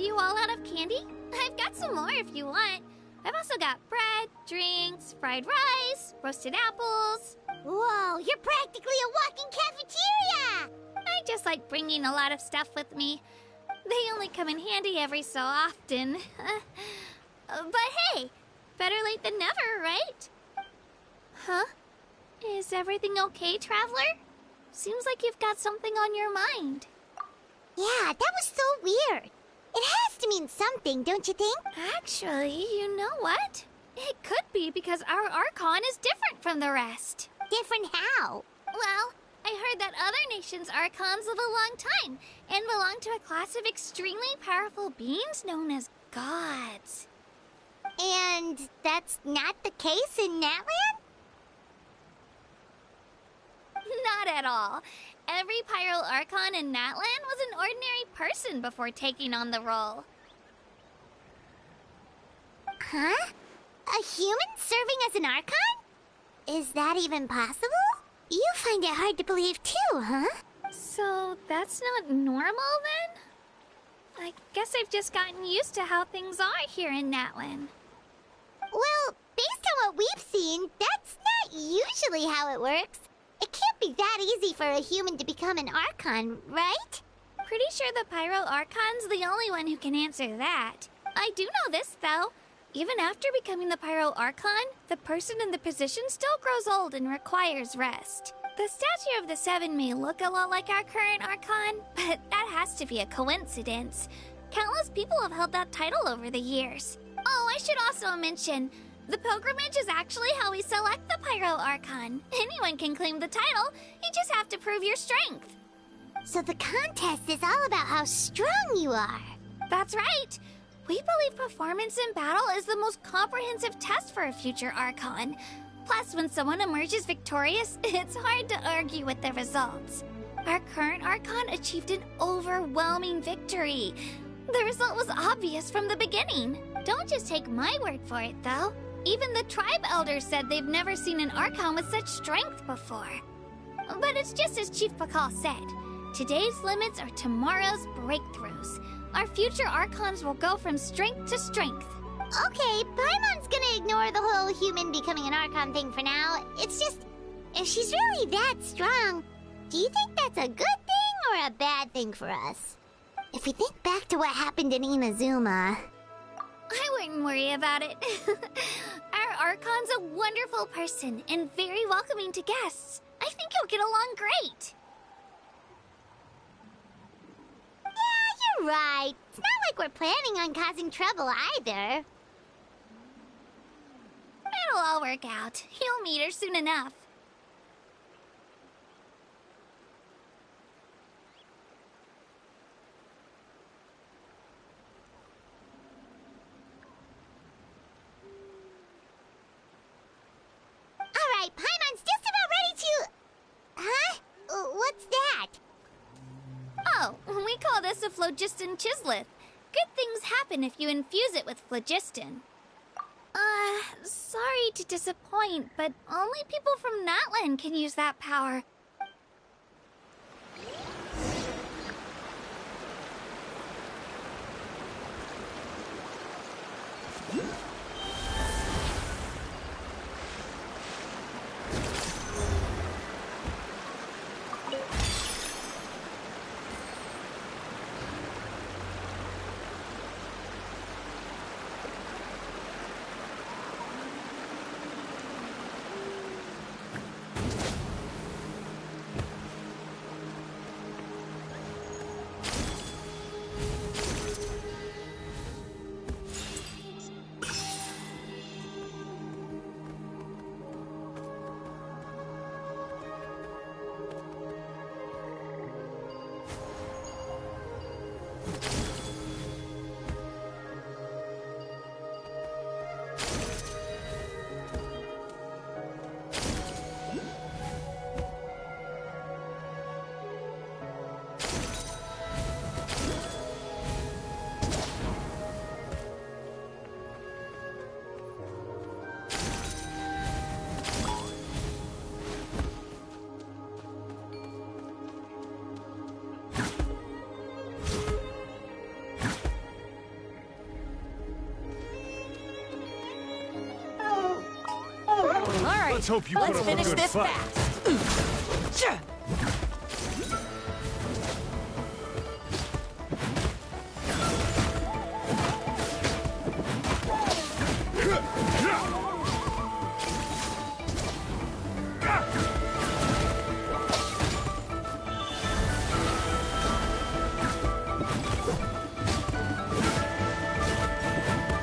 you all out of candy? I've got some more if you want. I've also got bread, drinks, fried rice, roasted apples. Whoa, you're practically a walking cafeteria! I just like bringing a lot of stuff with me. They only come in handy every so often. But hey, better late than never, right? Huh? Is everything okay, Traveler? Seems like you've got something on your mind. Yeah, that was so weird. It has to mean something, don't you think? Actually, you know what? It could be because our Archon is different from the rest. Different how? Well, I heard that other nations' Archons live a long time and belong to a class of extremely powerful beings known as gods. And that's not the case in Natland? Not at all. Every Pyro Archon in Natland was an ordinary person before taking on the role. Huh? A human serving as an Archon? Is that even possible? You find it hard to believe too, huh? So that's not normal then? I guess I've just gotten used to how things are here in Natland. Well, based on what we've seen, that's not usually how it works. It can't be that easy for a human to become an Archon, right? Pretty sure the Pyro Archon's the only one who can answer that. I do know this, though. Even after becoming the Pyro Archon, the person in the position still grows old and requires rest. The statue of the Seven may look a lot like our current Archon, but that has to be a coincidence. Countless people have held that title over the years. Oh, I should also mention, the pilgrimage is actually how we select the Pyro Archon. Anyone can claim the title, you just have to prove your strength. So the contest is all about how strong you are. That's right. We believe performance in battle is the most comprehensive test for a future Archon. Plus, when someone emerges victorious, it's hard to argue with the results. Our current Archon achieved an overwhelming victory. The result was obvious from the beginning. Don't just take my word for it, though. Even the tribe elders said they've never seen an Archon with such strength before. But it's just as Chief Pakal said. Today's limits are tomorrow's breakthroughs. Our future Archons will go from strength to strength. Okay, Paimon's gonna ignore the whole human becoming an Archon thing for now. It's just, if she's really that strong, do you think that's a good thing or a bad thing for us? If we think back to what happened in Inazuma... I wouldn't worry about it. Our Archon's a wonderful person and very welcoming to guests. I think you'll get along great. Yeah, you're right. It's not like we're planning on causing trouble either. It'll all work out. You'll meet her soon enough. Alright, Paimon's just about ready to... Huh? What's that? Oh, we call this a phlogiston chisleth. Good things happen if you infuse it with phlogiston. Sorry to disappoint, but only people from Natland can use that power. Let's hope you put up a finish good this fight. fast.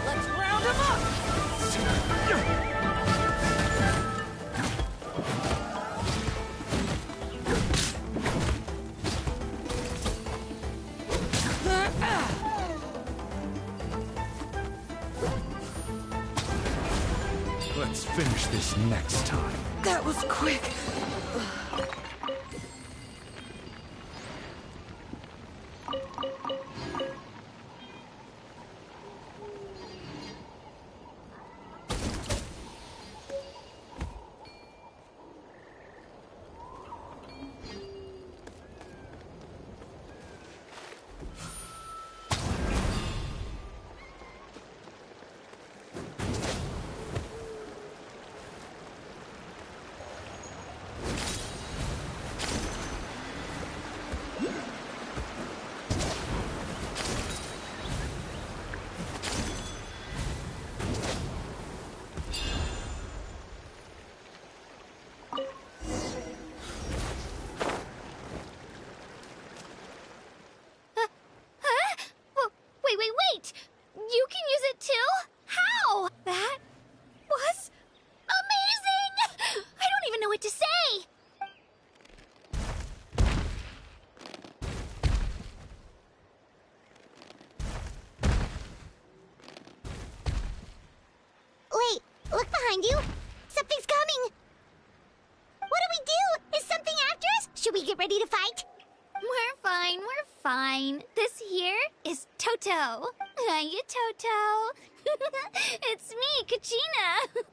Let's round him up. Let's finish this next time. That was quick. Wait! You can use it too? How? That was amazing! I don't even know what to say! Wait, look behind you. Something's coming. What do? Is something after us? Should we get ready to fight? We're fine. This here is Toto. Hiya, Toto. It's me, Kachina.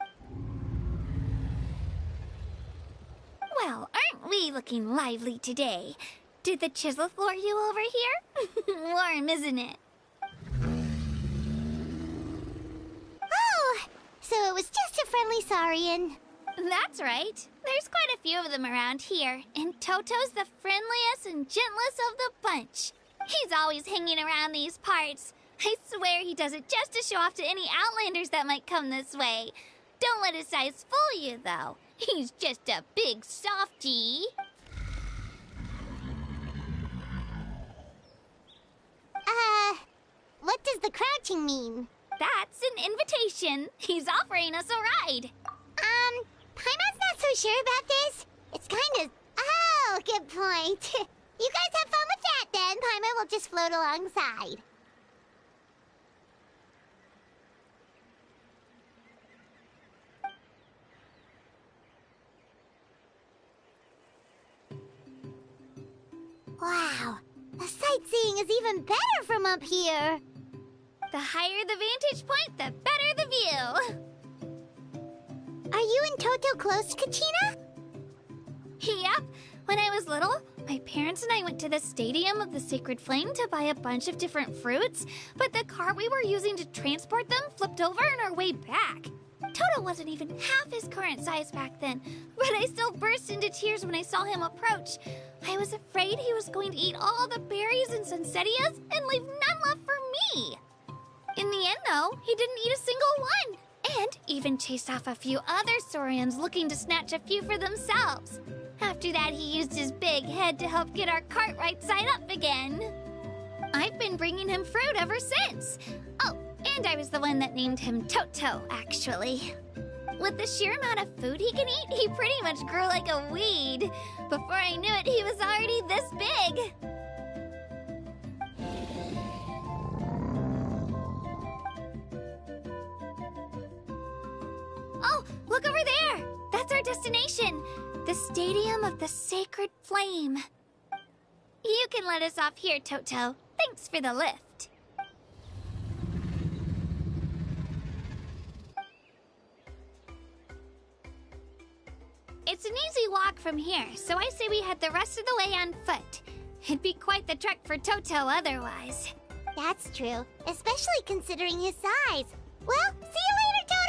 Well, aren't we looking lively today? Did the chisel floor you over here? Warm, isn't it? Oh, so it was just a friendly saurian. That's right. There's quite a few of them around here, and Toto's the friendliest and gentlest of the bunch. He's always hanging around these parts. I swear he does it just to show off to any Outlanders that might come this way. Don't let his size fool you, though. He's just a big softie. What does the crouching mean? That's an invitation. He's offering us a ride. Paimon's not so sure about this. It's kind of... Oh, good point. You guys have fun with that, then. Paimon will just float alongside. Wow, the sightseeing is even better from up here. The higher the vantage point, the better the view. Are you and Toto close, Kachina? Yep. When I was little, my parents and I went to the Stadium of the Sacred Flame to buy a bunch of different fruits, but the cart we were using to transport them flipped over on our way back. Toto wasn't even half his current size back then, but I still burst into tears when I saw him approach. I was afraid he was going to eat all the berries and sunsettias and leave none left for me. In the end, though, he didn't eat a single one, and even chased off a few other saurians looking to snatch a few for themselves. After that, he used his big head to help get our cart right side up again. I've been bringing him fruit ever since. Oh, and I was the one that named him Toto, actually. With the sheer amount of food he can eat, he pretty much grew like a weed. Before I knew it, he was already this big. Oh, look over there! That's our destination! The Stadium of the Sacred Flame. You can let us off here, Toto. Thanks for the lift. It's an easy walk from here, so I say we head the rest of the way on foot. It'd be quite the trek for Toto otherwise. That's true, especially considering his size. Well, see you later, Toto!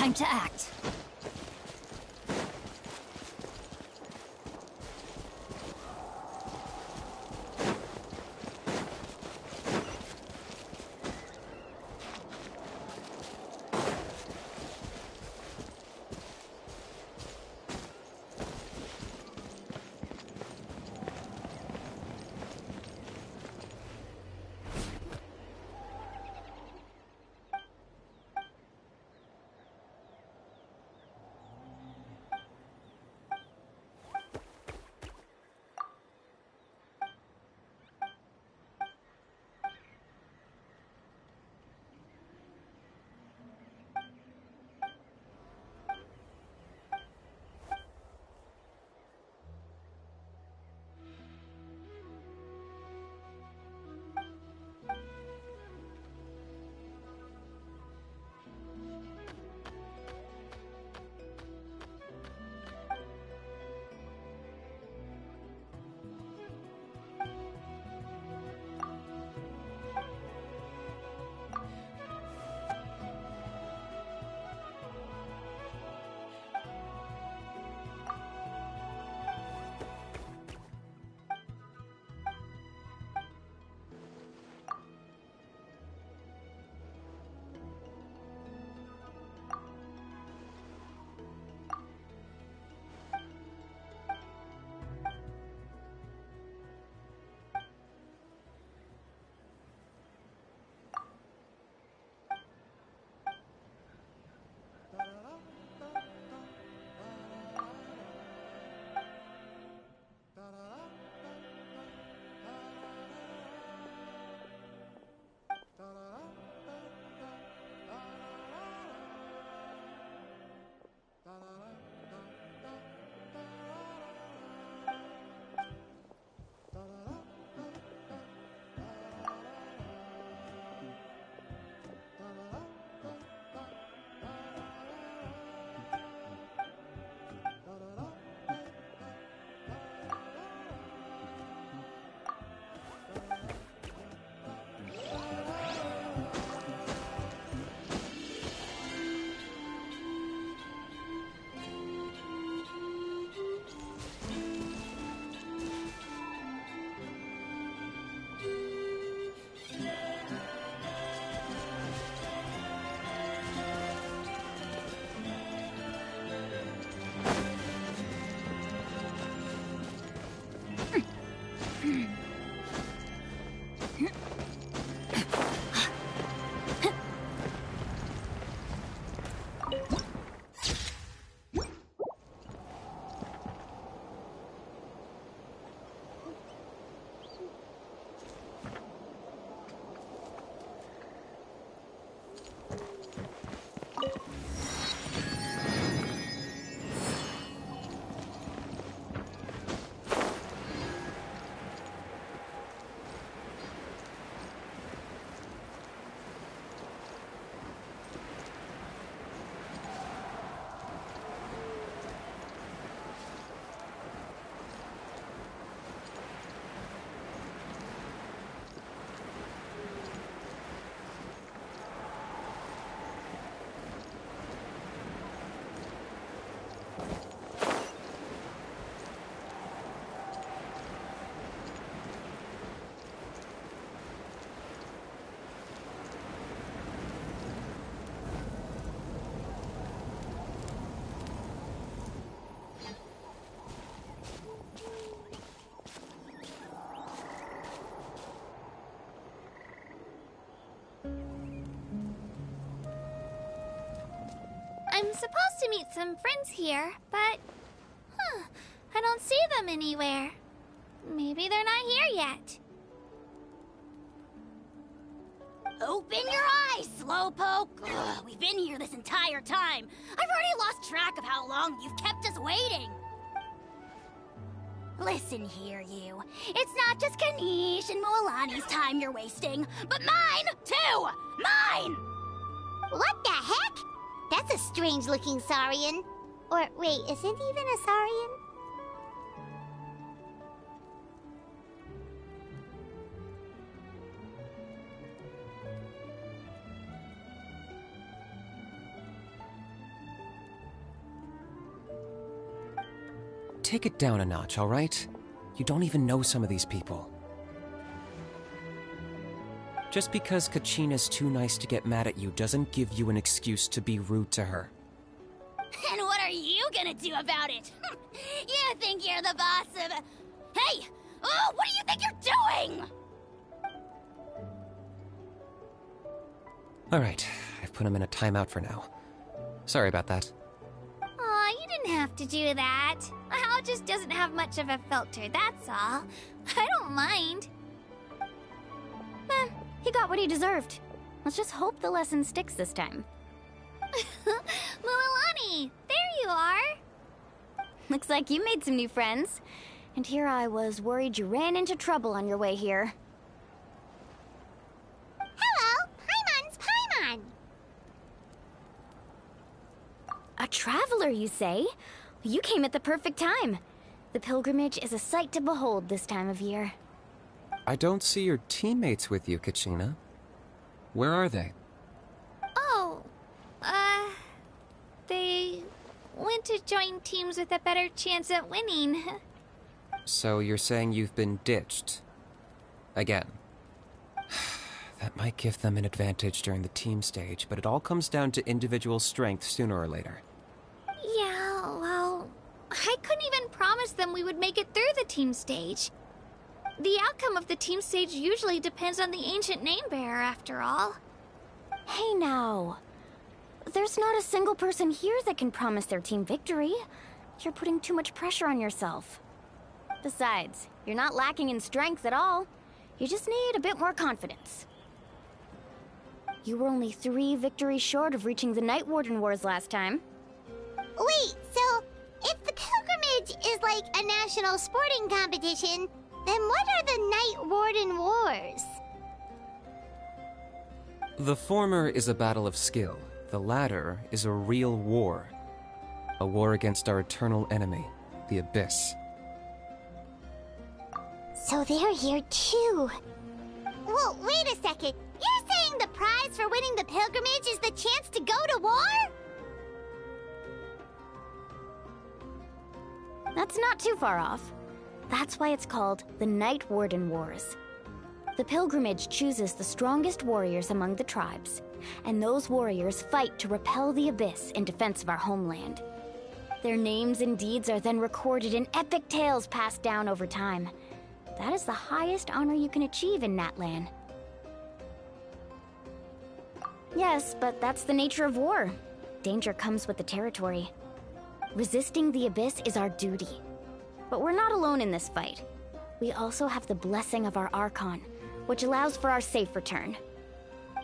Time to act. I'm supposed to meet some friends here, but... I don't see them anywhere. Maybe they're not here yet. Open your eyes, Slowpoke! Ugh, we've been here this entire time. I've already lost track of how long you've kept us waiting. Listen here, you. It's not just Kanish and Moalani's time you're wasting, but mine, too! Mine! What the heck? That's a strange-looking Saurian. Or, wait, is it even a Saurian? take it down a notch, alright? You don't even know some of these people. Just because Kachina's too nice to get mad at you doesn't give you an excuse to be rude to her. And what are you gonna do about it? You think you're the boss of... Hey! Oh, what do you think you're doing? Alright, I've put him in a timeout for now. Sorry about that. Aw, you didn't have to do that. Hal just doesn't have much of a filter, that's all. I don't mind. He got what he deserved. Let's just hope the lesson sticks this time. Mulalani, there you are. Looks like you made some new friends. And here I was worried you ran into trouble on your way here. Hello, Paimon's Paimon. A traveler, you say? You came at the perfect time. The pilgrimage is a sight to behold this time of year. I don't see your teammates with you, Kachina. Where are they? Oh, they went to join teams with a better chance at winning. So you're saying you've been ditched? Again. That might give them an advantage during the team stage, but it all comes down to individual strength sooner or later. Yeah, well, I couldn't even promise them we would make it through the team stage. The outcome of the team stage usually depends on the ancient name bearer, after all. Hey now. There's not a single person here that can promise their team victory. You're putting too much pressure on yourself. Besides, you're not lacking in strength at all. You just need a bit more confidence. You were only 3 victories short of reaching the Night Warden Wars last time. Wait, so if the pilgrimage is like a national sporting competition, then what are the Night Warden Wars? The former is a battle of skill. The latter is a real war. A war against our eternal enemy, the Abyss. So they're here too. Well, wait a second. You're saying the prize for winning the pilgrimage is the chance to go to war? That's not too far off. That's why it's called the Night Warden Wars. The pilgrimage chooses the strongest warriors among the tribes, and those warriors fight to repel the Abyss in defense of our homeland. Their names and deeds are then recorded in epic tales passed down over time. That is the highest honor you can achieve in Natlan. Yes, but that's the nature of war. Danger comes with the territory. Resisting the Abyss is our duty. But we're not alone in this fight. We also have the blessing of our Archon, which allows for our safe return.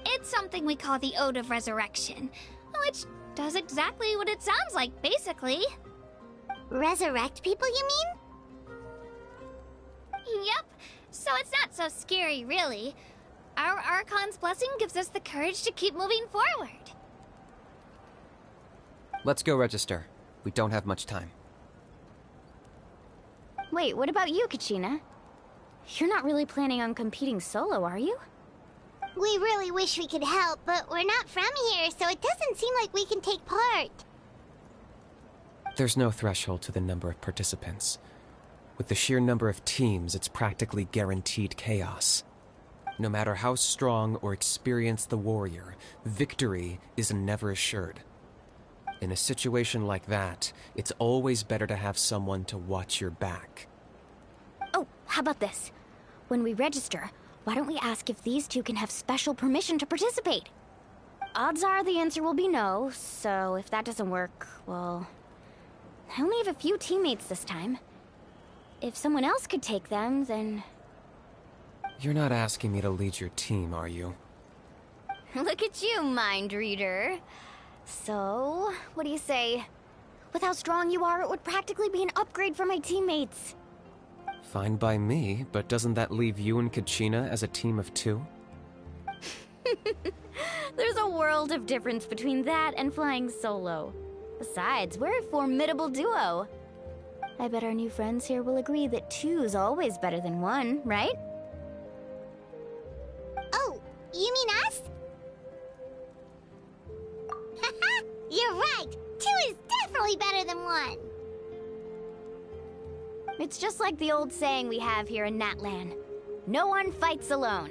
It's something we call the Ode of Resurrection, which does exactly what it sounds like, basically. Resurrect people, you mean? Yep, so it's not so scary, really. Our Archon's blessing gives us the courage to keep moving forward. Let's go register. We don't have much time. Wait, what about you, Kachina? You're not really planning on competing solo, are you? We really wish we could help, but we're not from here, so it doesn't seem like we can take part. There's no threshold to the number of participants. With the sheer number of teams, it's practically guaranteed chaos. No matter how strong or experienced the warrior, victory is never assured. In a situation like that, it's always better to have someone to watch your back. Oh, how about this? When we register, why don't we ask if these two can have special permission to participate? Odds are the answer will be no, so if that doesn't work, well... I only have a few teammates this time. If someone else could take them, then... You're not asking me to lead your team, are you? Look at you, mind reader. So, what do you say? With how strong you are, it would practically be an upgrade for my teammates. Fine by me, but doesn't that leave you and Kachina as a team of 2? There's a world of difference between that and flying solo. Besides, we're a formidable duo. I bet our new friends here will agree that 2's always better than 1, right? Oh, you mean us? Haha, you're right. 2 is definitely better than 1. It's just like the old saying we have here in Natlan. No one fights alone.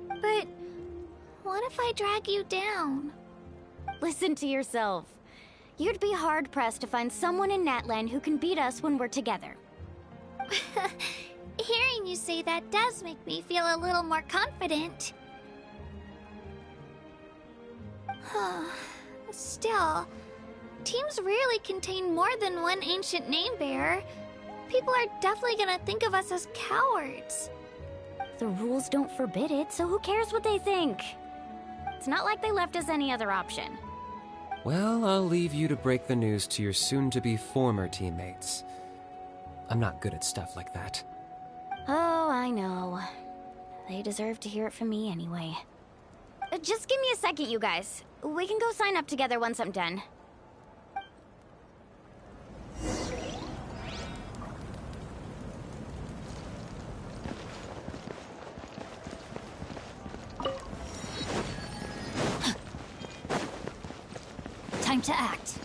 But what if I drag you down? Listen to yourself. You'd be hard-pressed to find someone in Natlan who can beat us when we're together. Hearing you say that does make me feel a little more confident. Still, teams rarely contain more than one ancient name-bearer. People are definitely gonna think of us as cowards. The rules don't forbid it, so who cares what they think? It's not like they left us any other option. Well, I'll leave you to break the news to your soon-to-be former teammates. I'm not good at stuff like that. Oh, I know. They deserve to hear it from me anyway. Just give me a second, you guys. We can go sign up together once I'm done. Time to act.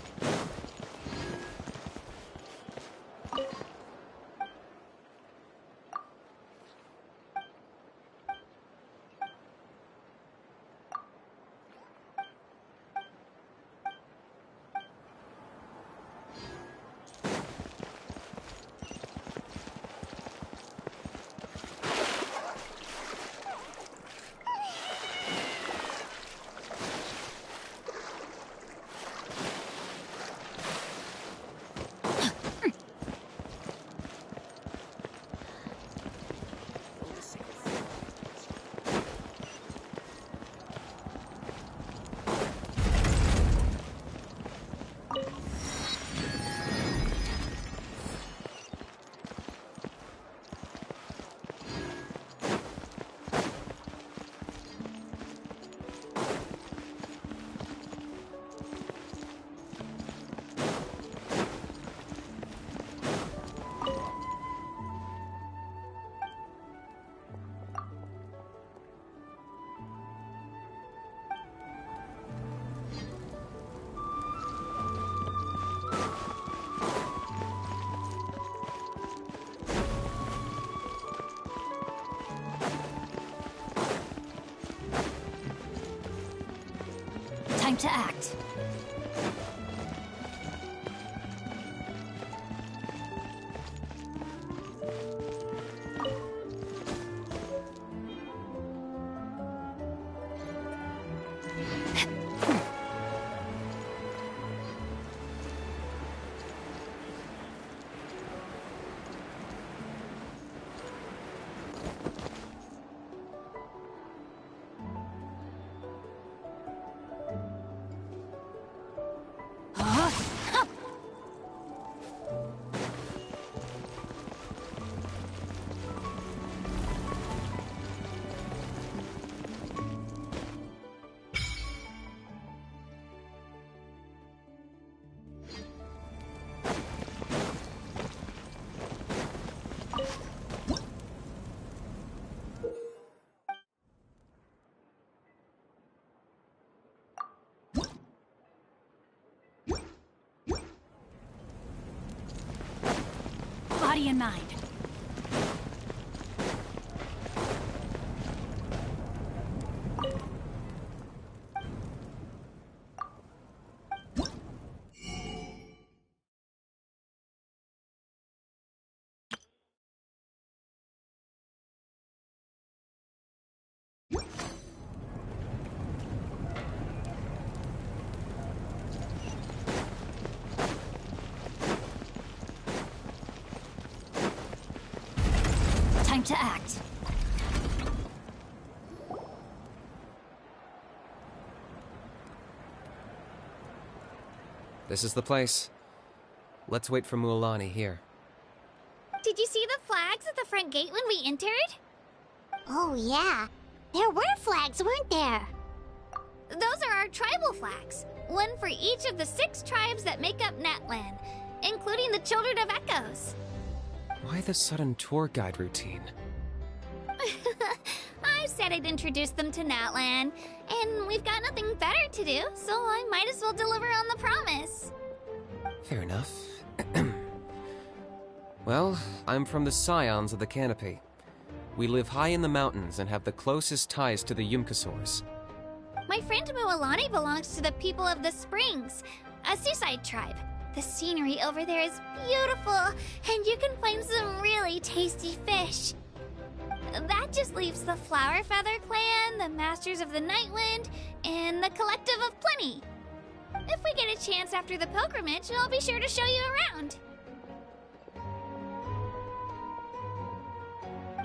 Time to act. Body and mind. Time to act. This is the place. Let's wait for Mualani here. Did you see the flags at the front gate when we entered? Oh, yeah. There were flags, weren't there? Those are our tribal flags. One for each of the 6 tribes that make up Natlan, including the Children of Echoes. Why the sudden tour guide routine? I said I'd introduce them to Natlan, and we've got nothing better to do, so I might as well deliver on the promise. Fair enough. Well, I'm from the Scions of the Canopy. We live high in the mountains and have the closest ties to the Yumkasaurs. My friend Mualani belongs to the people of the Springs, a seaside tribe. The scenery over there is beautiful, and you can find some really tasty fish. That just leaves the Flower Feather Clan, the Masters of the Nightwind, and the Collective of Plenty. If we get a chance after the pilgrimage, I'll be sure to show you around.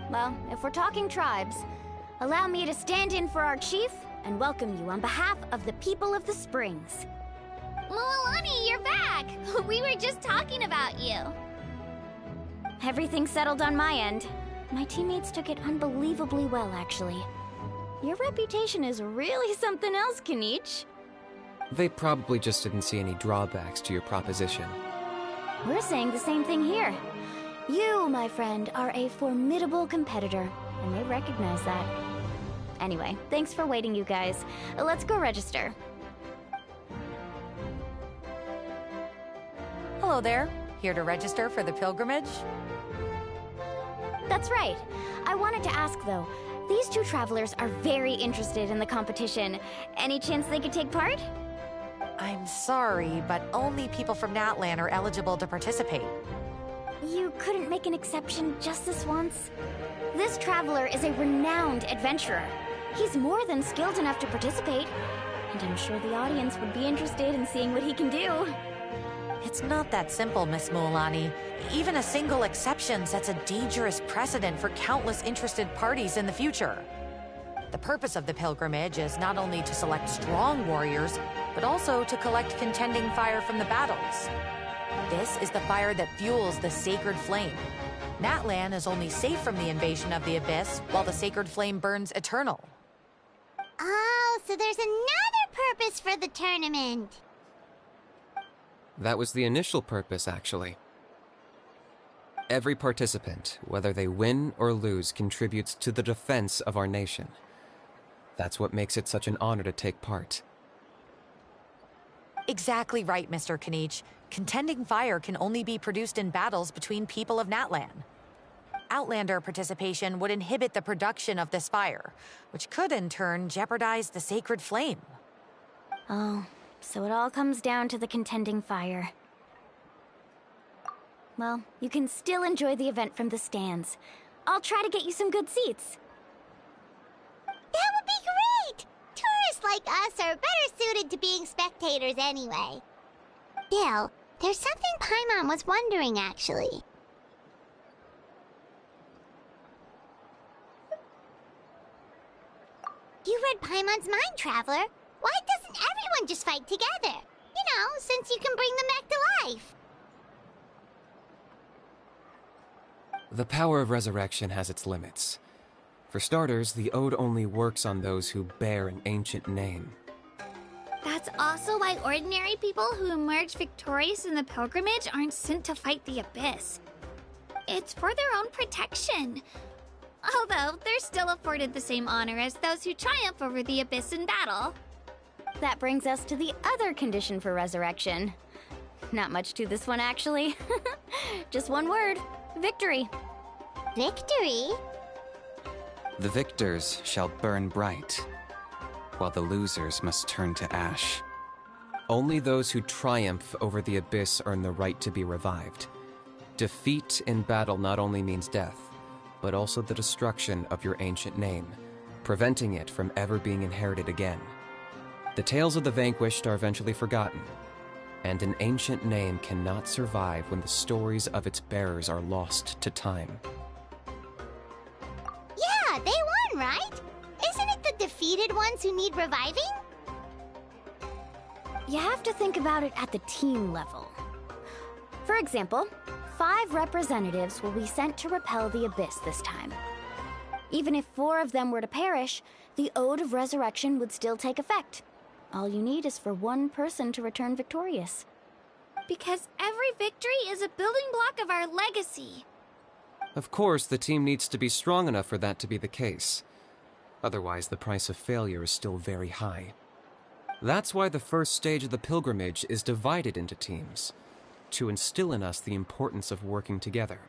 Well, if we're talking tribes, allow me to stand in for our chief and welcome you on behalf of the people of the Springs. Mualani, you're back! We were just talking about you. Everything's settled on my end. My teammates took it unbelievably well, actually. Your reputation is really something else, Kanich. They probably just didn't see any drawbacks to your proposition. We're saying the same thing here. You, my friend, are a formidable competitor, and they recognize that. Anyway, thanks for waiting, you guys. Let's go register. Hello there. Here to register for the pilgrimage? That's right. I wanted to ask, though. These two travelers are very interested in the competition. Any chance they could take part? I'm sorry, but only people from Natlan are eligible to participate. You couldn't make an exception just this once? This traveler is a renowned adventurer. He's more than skilled enough to participate, and I'm sure the audience would be interested in seeing what he can do. It's not that simple, Miss Mualani. Even a single exception sets a dangerous precedent for countless interested parties in the future. The purpose of the pilgrimage is not only to select strong warriors, but also to collect contending fire from the battles. This is the fire that fuels the sacred flame. Natlan is only safe from the invasion of the Abyss, while the sacred flame burns eternal. Oh, so there's another purpose for the tournament. That was the initial purpose, actually. Every participant, whether they win or lose, contributes to the defense of our nation. That's what makes it such an honor to take part. Exactly right, Mr. Kanich. Contending fire can only be produced in battles between people of Natlan. Outlander participation would inhibit the production of this fire, which could in turn jeopardize the sacred flame. Oh, so it all comes down to the contending fire. Well, you can still enjoy the event from the stands. I'll try to get you some good seats. That would be great! Tourists like us are better suited to being spectators anyway. Still, there's something Paimon was wondering, actually. You read Paimon's mind, Traveler. Why doesn't everyone just fight together? You know, since you can bring them back to life. The power of resurrection has its limits. For starters, the Ode only works on those who bear an ancient name. That's also why ordinary people who emerge victorious in the pilgrimage aren't sent to fight the Abyss. It's for their own protection. Although, they're still afforded the same honor as those who triumph over the Abyss in battle. That brings us to the other condition for resurrection. Not much to this one, actually. Just one word: victory. Victory? The victors shall burn bright, while the losers must turn to ash. Only those who triumph over the Abyss earn the right to be revived. Defeat in battle not only means death, but also the destruction of your ancient name, preventing it from ever being inherited again. The tales of the vanquished are eventually forgotten, and an ancient name cannot survive when the stories of its bearers are lost to time. Yeah, they won, right? Isn't it the defeated ones who need reviving? You have to think about it at the team level. For example, 5 representatives will be sent to repel the Abyss this time. Even if 4 of them were to perish, the Ode of Resurrection would still take effect. All you need is for one person to return victorious. Because every victory is a building block of our legacy. Of course, the team needs to be strong enough for that to be the case. Otherwise, the price of failure is still very high. That's why the first stage of the pilgrimage is divided into teams. to instill in us the importance of working together.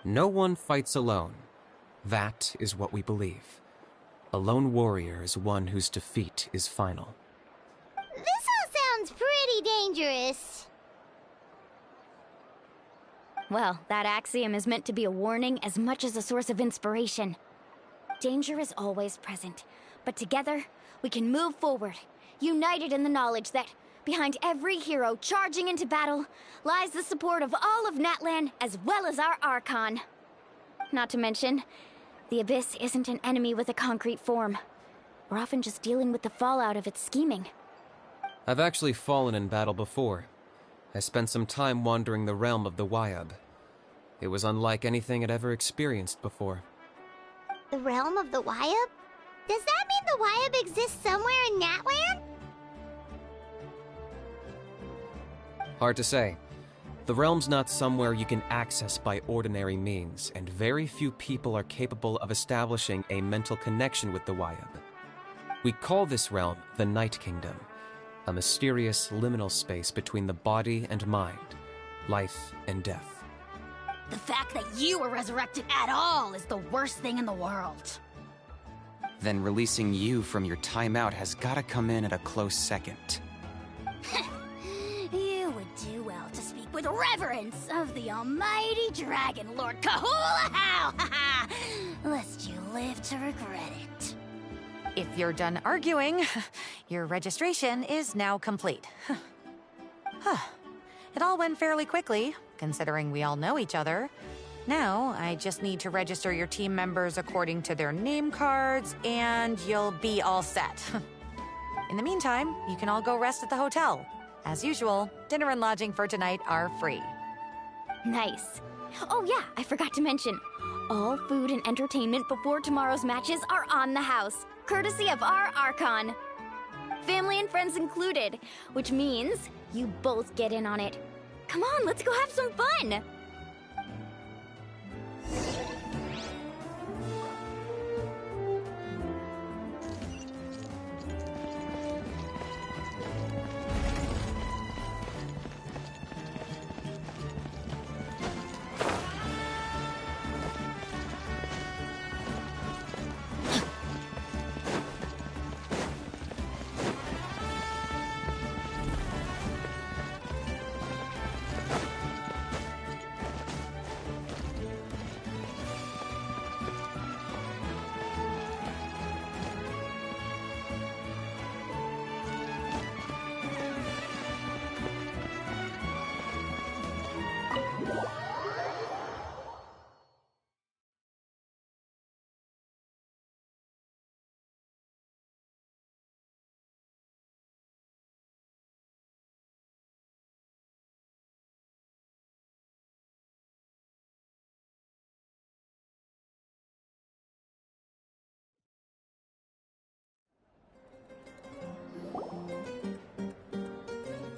No one fights alone. That is what we believe. A lone warrior is one whose defeat is final. This all sounds pretty dangerous. Well, that axiom is meant to be a warning as much as a source of inspiration. Danger is always present, but together, we can move forward, united in the knowledge that behind every hero charging into battle lies the support of all of Natlan as well as our Archon. Not to mention, the Abyss isn't an enemy with a concrete form. We're often just dealing with the fallout of its scheming. I've actually fallen in battle before. I spent some time wandering the realm of the Wyab. It was unlike anything I'd ever experienced before. The realm of the Wyab? Does that mean the Wyab exists somewhere in Natlan? Hard to say. The realm's not somewhere you can access by ordinary means, and very few people are capable of establishing a mental connection with the Wyab. We call this realm the Night Kingdom, a mysterious liminal space between the body and mind, life and death. The fact that you were resurrected at all is the worst thing in the world. Then releasing you from your timeout has gotta come in at a close second. You would do well to speak with reverence of the almighty Dragon Lord Kahula-How! Lest you live to regret it. If you're done arguing, your registration is now complete. It all went fairly quickly, considering we all know each other. Now, I just need to register your team members according to their name cards, and you'll be all set. In the meantime, you can all go rest at the hotel. As usual, dinner and lodging for tonight are free. Nice. Oh yeah, I forgot to mention. All food and entertainment before tomorrow's matches are on the house, courtesy of our Archon. Family and friends included, which means you both get in on it. Come on, let's go have some fun!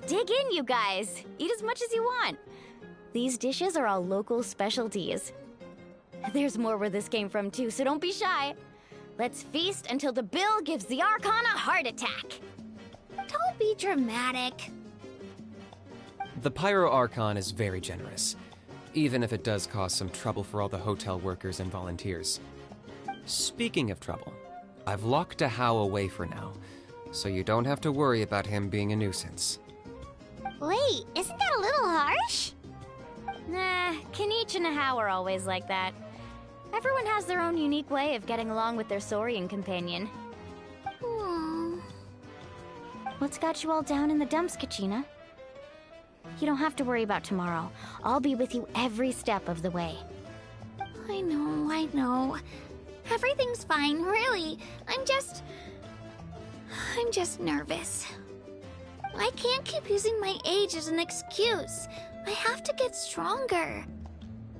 Dig in, you guys. Eat as much as you want. These dishes are all local specialties. There's more where this came from too, so don't be shy. Let's feast until the bill gives the Archon a heart attack. Don't be dramatic. The Pyro Archon is very generous, even if it does cause some trouble for all the hotel workers and volunteers. Speaking of trouble, I've locked a How away for now, so you don't have to worry about him being a nuisance. Wait, isn't that a little harsh? Nah, Kenichi and How are always like that. Everyone has their own unique way of getting along with their Saurian companion. What's got you all down in the dumps, Kachina? You don't have to worry about tomorrow. I'll be with you every step of the way. I know. Everything's fine, really. I'm just nervous. I can't keep using my age as an excuse. I have to get stronger.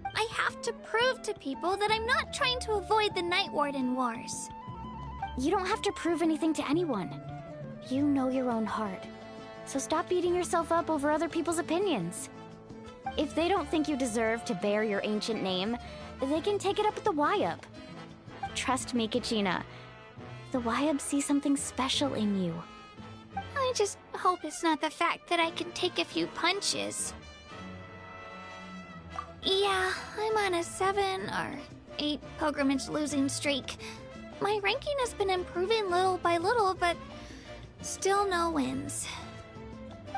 I have to prove to people that I'm not trying to avoid the Night Warden Wars. You don't have to prove anything to anyone. You know your own heart. So stop beating yourself up over other people's opinions. If they don't think you deserve to bear your ancient name, they can take it up with the Wyab. Trust me, Kachina. The Wyab see something special in you. I just hope it's not the fact that I can take a few punches. Yeah, I'm on a 7 or 8 pilgrimage losing streak. My ranking has been improving little by little, but still no wins.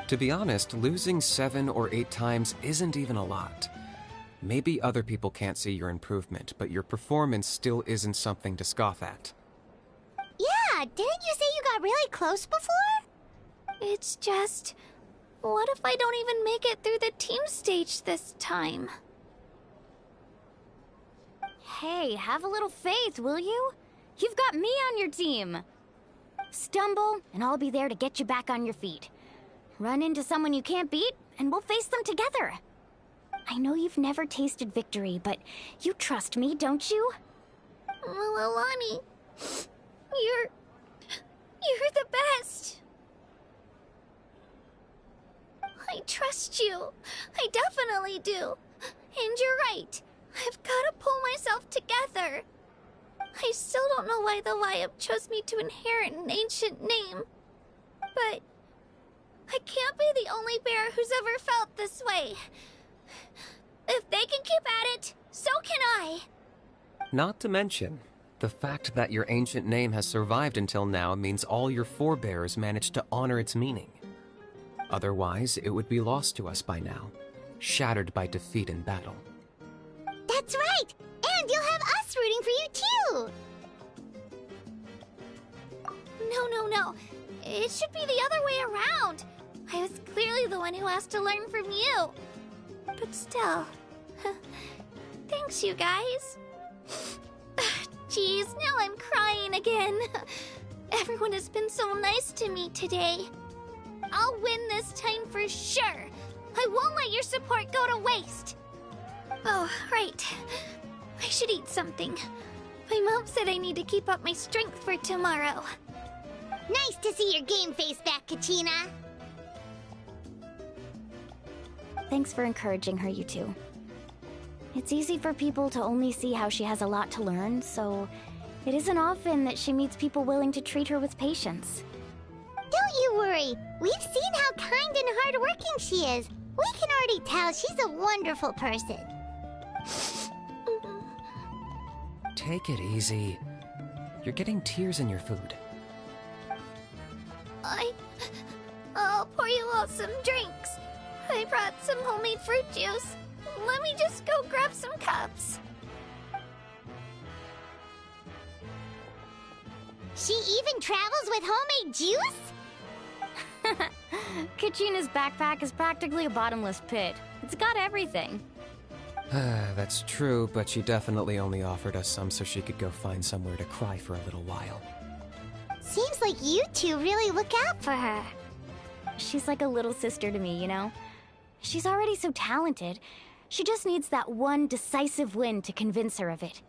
To be honest, losing 7 or 8 times isn't even a lot. Maybe other people can't see your improvement, but your performance still isn't something to scoff at. Yeah, didn't you say you got really close before? It's just... what if I don't even make it through the team stage this time? Hey, have a little faith, will you? You've got me on your team. Stumble, and I'll be there to get you back on your feet. Run into someone you can't beat, and we'll face them together. I know you've never tasted victory, but you trust me, don't you? Alani, you're the best. I trust you. I definitely do. And you're right. I've got to pull myself together. I still don't know why the Lyup chose me to inherit an ancient name. But I can't be the only bear who's ever felt this way. If they can keep at it, so can I. Not to mention, the fact that your ancient name has survived until now means all your forebears managed to honor its meaning. Otherwise, it would be lost to us by now, shattered by defeat in battle. That's right! And you'll have us rooting for you too! No. It should be the other way around. I was clearly the one who asked to learn from you. But still... thanks, you guys. Jeez, now I'm crying again. Everyone has been so nice to me today. I'll win this time for sure. I won't let your support go to waste. Oh, right. I should eat something. My mom said I need to keep up my strength for tomorrow. Nice to see your game face back, Kachina. Thanks for encouraging her, you two. It's easy for people to only see how she has a lot to learn, so it isn't often that she meets people willing to treat her with patience. Don't you worry. We've seen how kind and hardworking she is. We can already tell she's a wonderful person. Take it easy. You're getting tears in your food. I'll pour you all some drinks. I brought some homemade fruit juice. Let me just go grab some cups. She even travels with homemade juice? Kachina's backpack is practically a bottomless pit. It's got everything. That's true, but she definitely only offered us some so she could go find somewhere to cry for a little while. Seems like you two really look out for her. She's like a little sister to me, you know? She's already so talented. She just needs that one decisive win to convince her of it.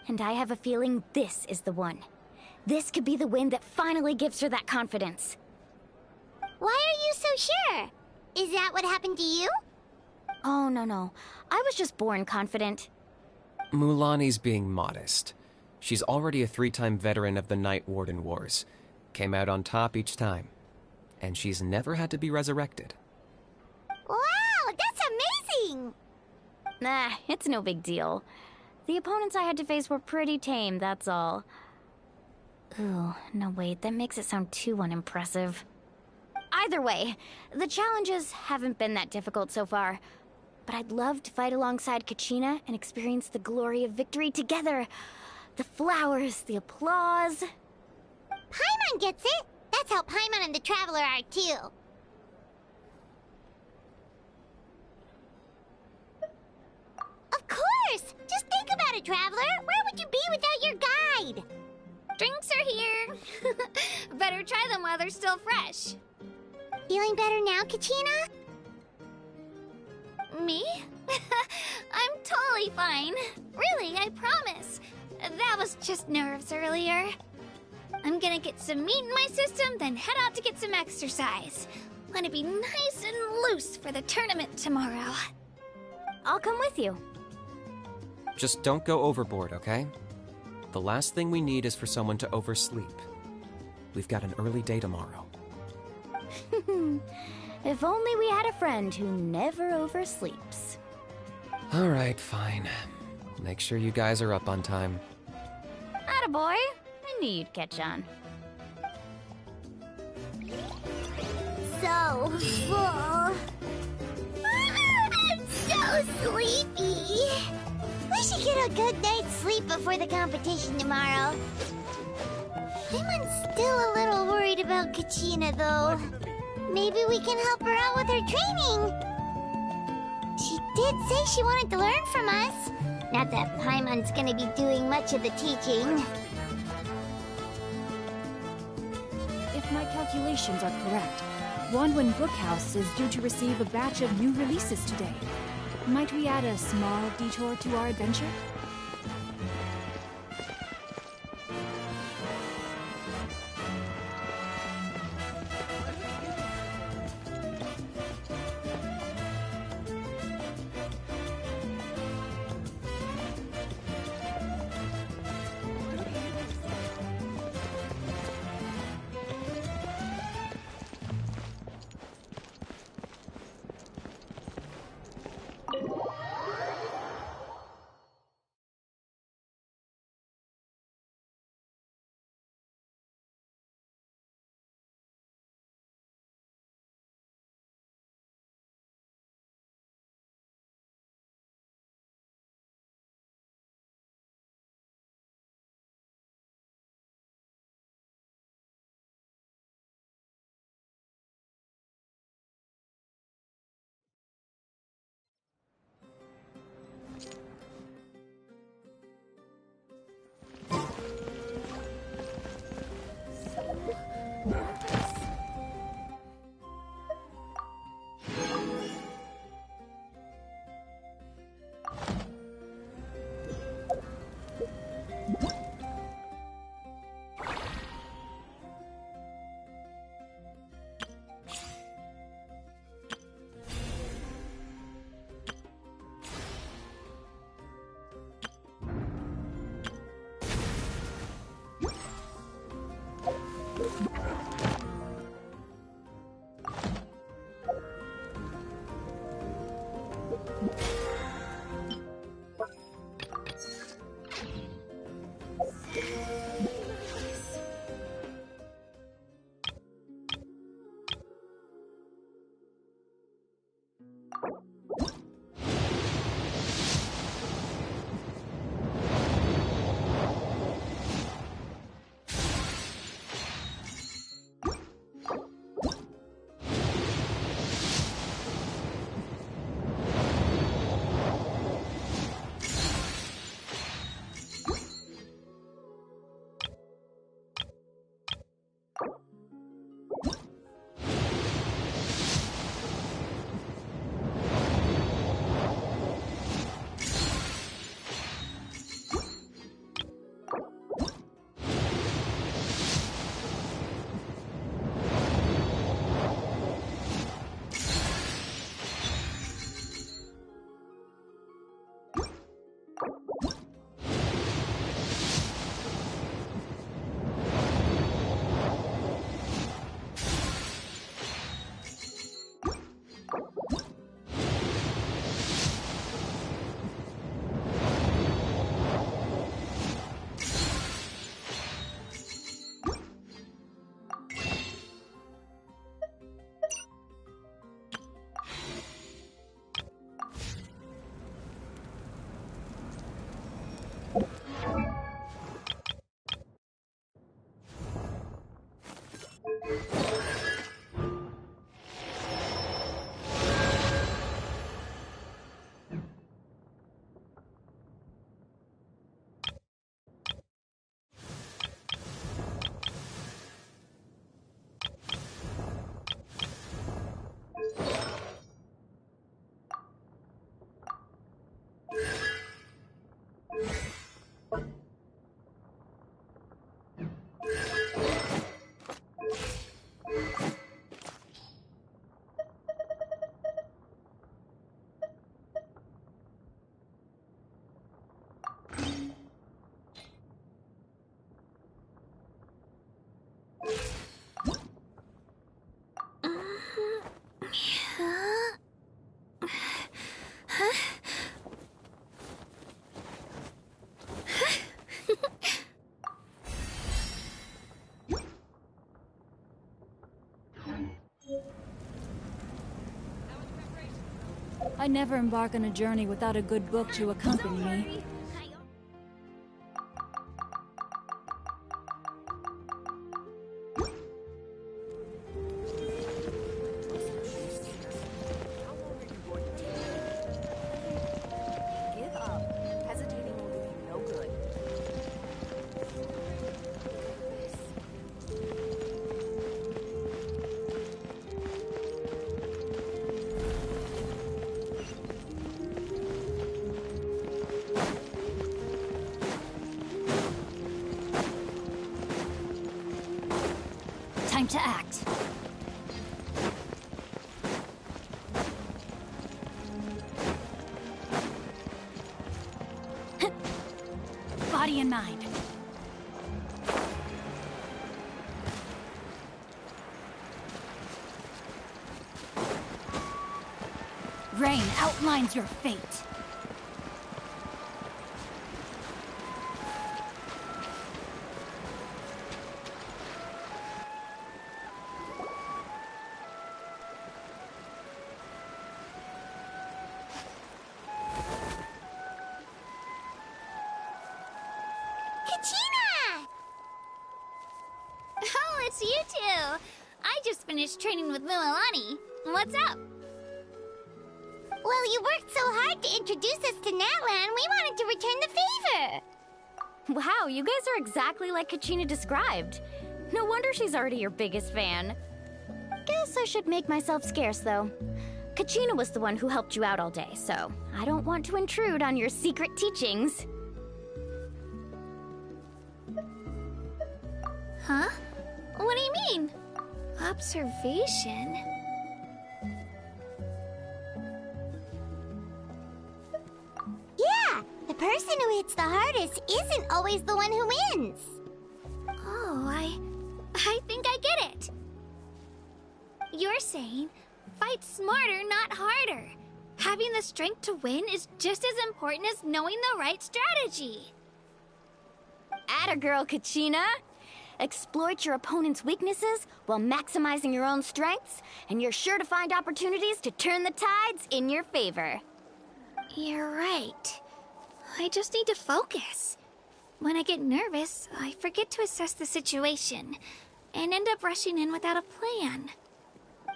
And I have a feeling this is the one. This could be the win that finally gives her that confidence. Why are you so sure? Is that what happened to you? Oh, no. I was just born confident. Mulani's being modest. She's already a 3-time veteran of the Night Warden Wars. Came out on top each time. And she's never had to be resurrected. Wow, that's amazing! Nah, it's no big deal. The opponents I had to face were pretty tame, that's all. Ooh, no wait, that makes it sound too unimpressive. Either way, the challenges haven't been that difficult so far. But I'd love to fight alongside Kachina and experience the glory of victory together. The flowers, the applause. Paimon gets it! That's how Paimon and the Traveler are too. Of course! Just think about it, Traveler! Where would you be without your guide? Drinks are here. Better try them while they're still fresh. Feeling better now, Kachina? Me? I'm totally fine. Really, I promise. That was just nerves earlier. I'm gonna get some meat in my system, then head out to get some exercise. Wanna be nice and loose for the tournament tomorrow. I'll come with you. Just don't go overboard, okay? The last thing we need is for someone to oversleep. We've got an early day tomorrow. If only we had a friend who never oversleeps. Alright, fine. Make sure you guys are up on time. Attaboy. I knew you'd catch on. So full. I'm so sleepy. We should get a good night's sleep before the competition tomorrow. I'm still a little worried about Kachina, though. Maybe we can help her out with her training. She did say she wanted to learn from us. Not that Paimon's gonna be doing much of the teaching. If my calculations are correct, Wanwen Bookhouse is due to receive a batch of new releases today. Might we add a small detour to our adventure? I never embark on a journey without a good book to accompany me. Give up. Hesitating will do you no good. Time to act. Body and mind. Rain outlines your fate. Kachina! Oh, it's you two! I just finished training with Mualani. What's up? Well, you worked so hard to introduce us to Natlan, we wanted to return the favor. Wow, you guys are exactly like Kachina described. No wonder she's already your biggest fan. Guess I should make myself scarce, though. Kachina was the one who helped you out all day, so I don't want to intrude on your secret teachings. Huh? What do you mean? Observation? Yeah, the person who hits the hardest isn't always the one who wins. Oh, I think I get it. You're saying, fight smarter, not harder. Having the strength to win is just as important as knowing the right strategy. Atta girl, Kachina! Exploit your opponent's weaknesses while maximizing your own strengths, and you're sure to find opportunities to turn the tides in your favor. You're right. I just need to focus. When I get nervous, I forget to assess the situation, and end up rushing in without a plan.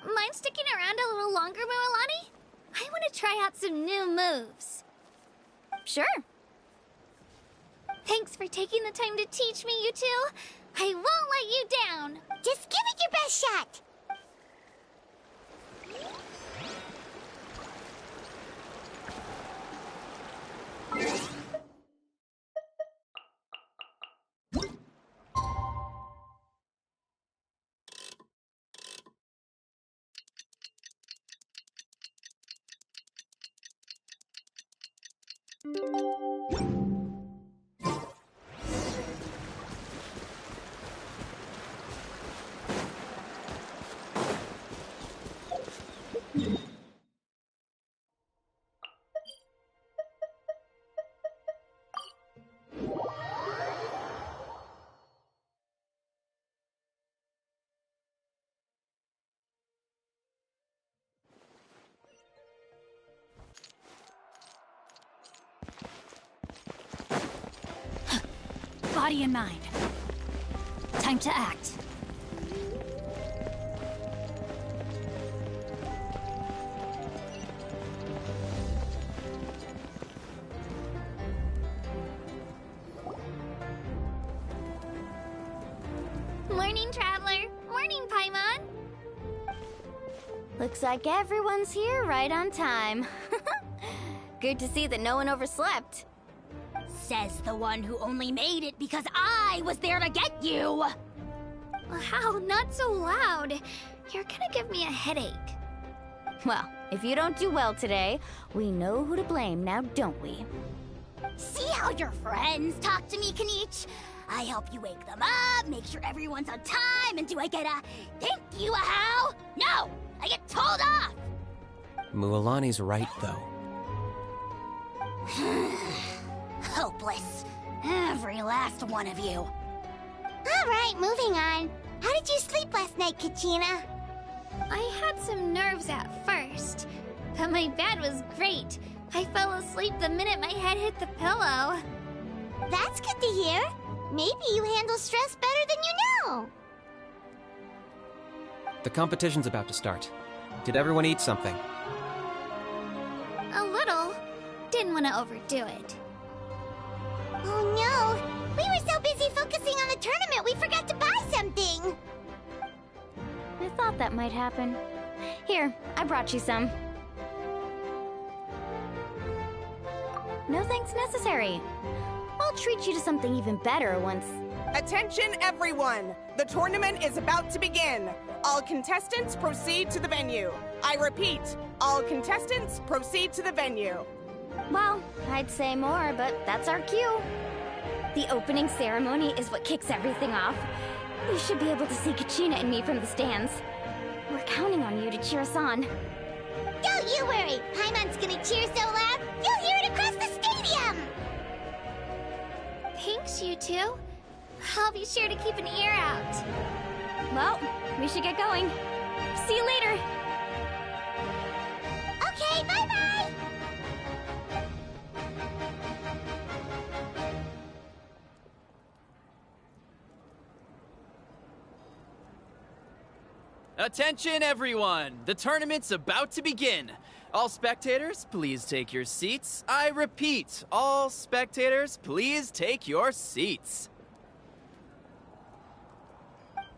Mind sticking around a little longer, Mualani? I want to try out some new moves. Sure. Thanks for taking the time to teach me, you two. I won't let you down. Just give it your best shot. Body and mind. Time to act. Morning, Traveler. Morning, Paimon. Looks like everyone's here right on time. Good to see that no one overslept. Says the one who only made it because I was there to get you! Wow, not so loud. You're gonna give me a headache. Well, if you don't do well today, we know who to blame now, don't we? See how your friends talk to me, Kanich? I help you wake them up, make sure everyone's on time, and do I get a thank you, a how? No! I get told off! Mualani's right, though. Hopeless. Every last one of you. All right, moving on. How did you sleep last night, Kachina? I had some nerves at first, But my bed was great. I fell asleep the minute my head hit the pillow. That's good to hear. Maybe you handle stress better than you know. The competition's about to start. Did everyone eat something? A little. Didn't want to overdo it. Oh no! We were so busy focusing on the tournament we forgot to buy something! I thought that might happen. Here, I brought you some. No thanks necessary. I'll treat you to something even better once... Attention, everyone! The tournament is about to begin. All contestants proceed to the venue. I repeat, all contestants proceed to the venue. Well, I'd say more, but that's our cue. The opening ceremony is what kicks everything off. You should be able to see Kachina and me from the stands. We're counting on you to cheer us on. Don't you worry! Paimon's gonna cheer so loud, you'll hear it across the stadium! Thanks, you two. I'll be sure to keep an ear out. Well, we should get going. See you later. Okay, bye-bye! Attention, everyone! The tournament's about to begin. All spectators, please take your seats. I repeat, all spectators, please take your seats.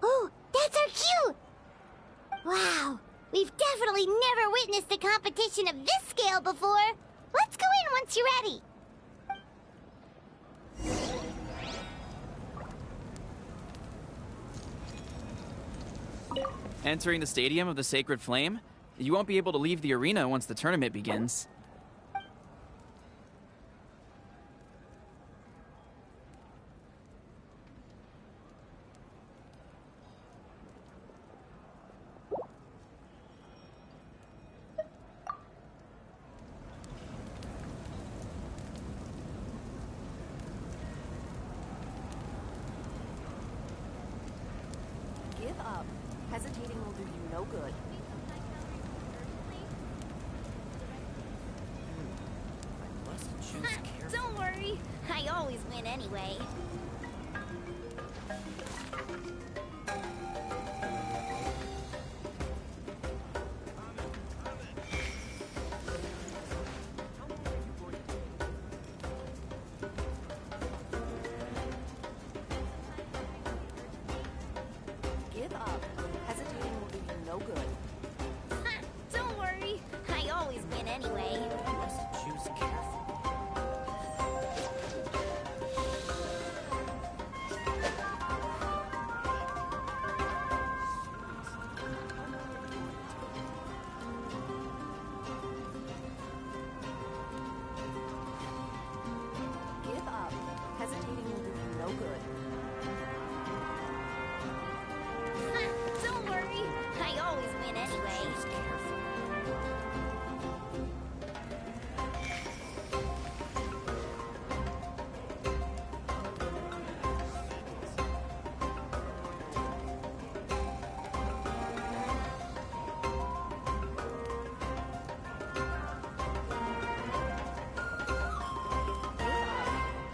Oh, that's our cue! Wow, we've definitely never witnessed a competition of this scale before. Let's go in once you're ready. Entering the Stadium of the Sacred Flame, you won't be able to leave the arena once the tournament begins. Give up. Hesitating will do you no good. I must choose carefully. Don't worry, I always win anyway. Give up. Hesitating will do you no good. Don't worry, I always win anyway. I must choose carefully. Give up. Hesitating will do you no good. Don't worry, I always win anyway. Choose carefully.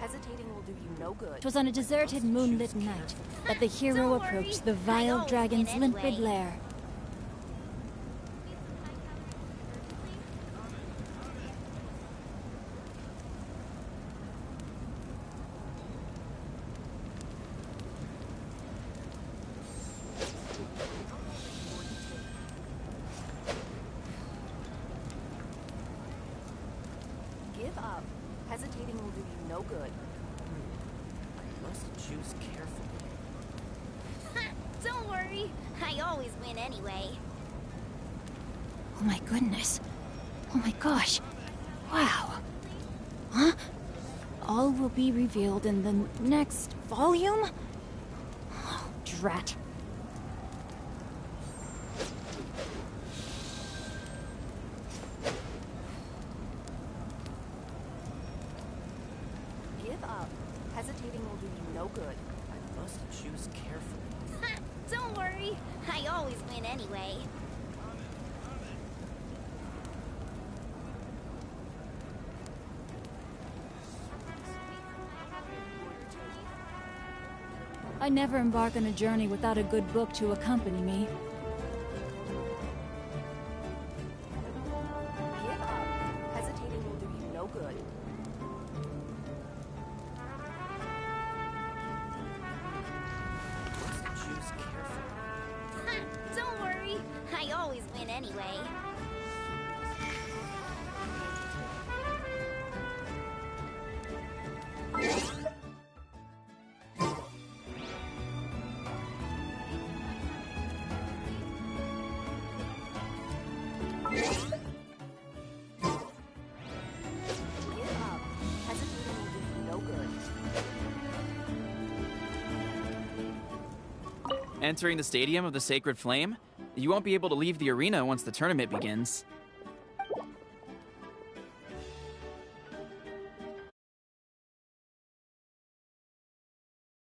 Hesitating will do you no good. It was on a deserted, moonlit night that the hero Don't worry, approached the I vile always dragon's win limpid anyway. lair. Give up. Hesitating will do you no good. I must choose carefully. Don't worry, I always win anyway. Oh my goodness. Oh my gosh. Wow. Huh? All will be revealed in the next volume? Oh, drat. Give up. Hesitating will do you no good. I must choose carefully. Don't worry, I always win anyway. I never embark on a journey without a good book to accompany me. Give up. Hesitating will do you no good. Choose carefully. Don't worry, I always win anyway. Entering the Stadium of the Sacred Flame? You won't be able to leave the arena once the tournament begins.